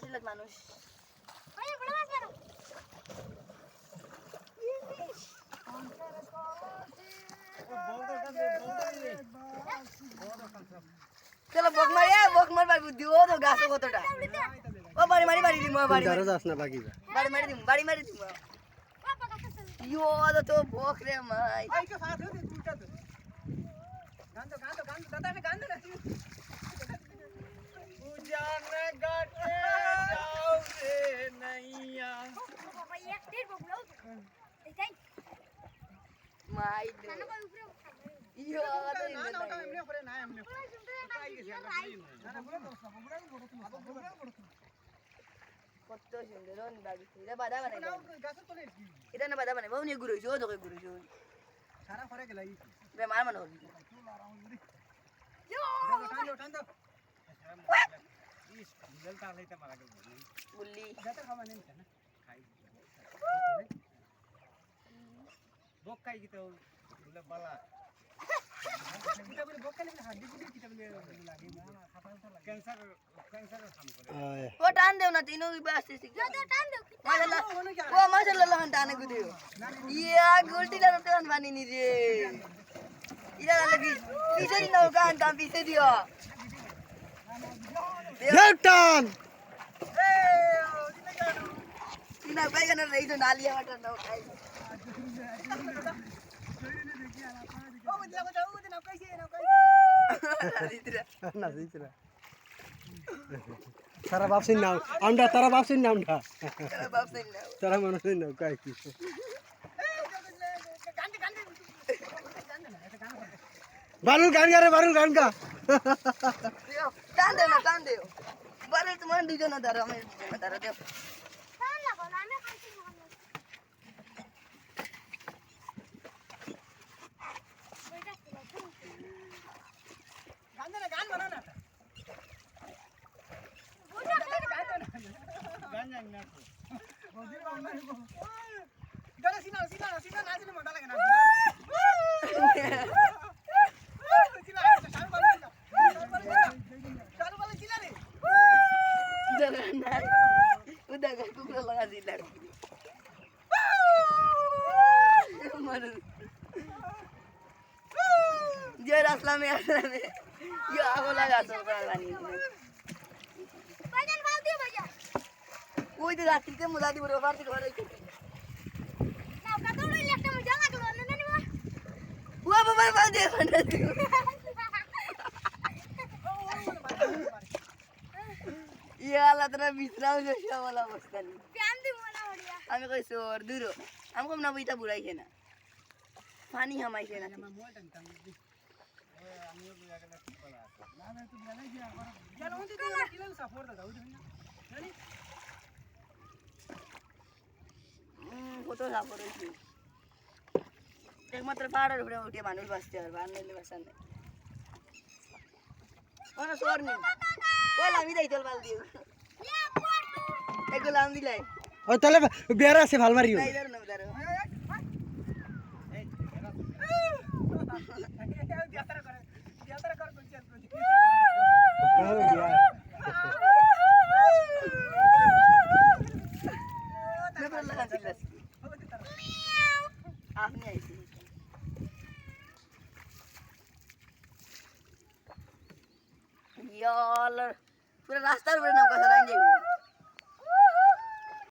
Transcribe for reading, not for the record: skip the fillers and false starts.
আসলে মানুষ চলো বক মারবার বুদ্ধি ও তো গাছ কতটা ও বাড়ি মারি দিমু বাড়ি দারো যাস না বাকি বাড়ি মারি দিমু ইয়ো তো বক রে মাই এই তো সাথে দে তুইটা দে গান দাদা আমি গান দে না উজানে গাটে যাও রে নাইয়া বাবা এক তীর বগলো এইটাই মাই দে নানা কই উপরে ইয়ো তো না না ওটা এমনি করে না এমনি কত সুন্দর অন বাড়ি এটা বাধা বানাই গাছ তো নেই এটা না বাধা বানাই বাবু নিয়ে ঘুরেছো ও তো ঘুরেছো সারা করে গেলাই বে মার মনে হবি টান দাও ইস জল তা লাইতে মারা গেল গুল্লি গাতা খাওয়া নেই না খাই বক খাই কি তো বলে বালা কিটা বলে বক খাই হাড্ডি গুডি কিটা বলে লাগে না খাতা ক্যান্সার কাম করে ও টান দেও না তিনো বাসতে শিখ টান দাও মাশাআল্লাহ ও মাশাআল্লাহ লাগান টানে গুদিও ইয়া গোলটি না টান বানি নি রে ইরা লাগি পিছনে নাও গান টান পিছে দিও দেউটান তিনা বাইগান রে তো নালিয়া মাটার নাও খাই ও দিলা ও দিনা কইছে না কই না দিছরা তারা বাপসিন নাম আমরা তারা বাপসিন নামটা বাপ সাইন নাও তারা মানুষের নাম কাই কি বারুল গান গা রে বারুল গান গা টান দেও বারে তোমার দুজন ধরো আমি ধরো দেও টান লাগো না আমি খাইছি মনে গান বানা না গান জানি না ও দিলা না গানা সিনা নাচিলে মজা লাগে না udah gak aku kurang lagi zilar dia aslam ya aku lagi asal lagi বাজান বাল দিয়ে বাজা ওই তো রাত্রি কে মুলা দিব রে বাড়ি ঘরে না কত লই একটা মজা লাগলো না নিবা ও বাবা বাল দে ইয়া আল্লাহ তোরা বিশ্রাম জেসা বলা বসতানি প্যান দি মনা হড়িয়া আমি কইছো ওর দূর আমি কম না বইটা বুড়াইছে না পানি হামাইছে না কত সাপোর্ট হয়েছে একমাত্র পাহাড়ের উপরে উঠে মানুষ বাঁচতে পারবে আর নইলে বাঁচার নেই ওনা সোর নেই বল আমি দেই চল বাল দিও এগুলো আমি দিলাই ও তাহলে বেরা আছে ভাল মারিও নাই ধরো না ধরো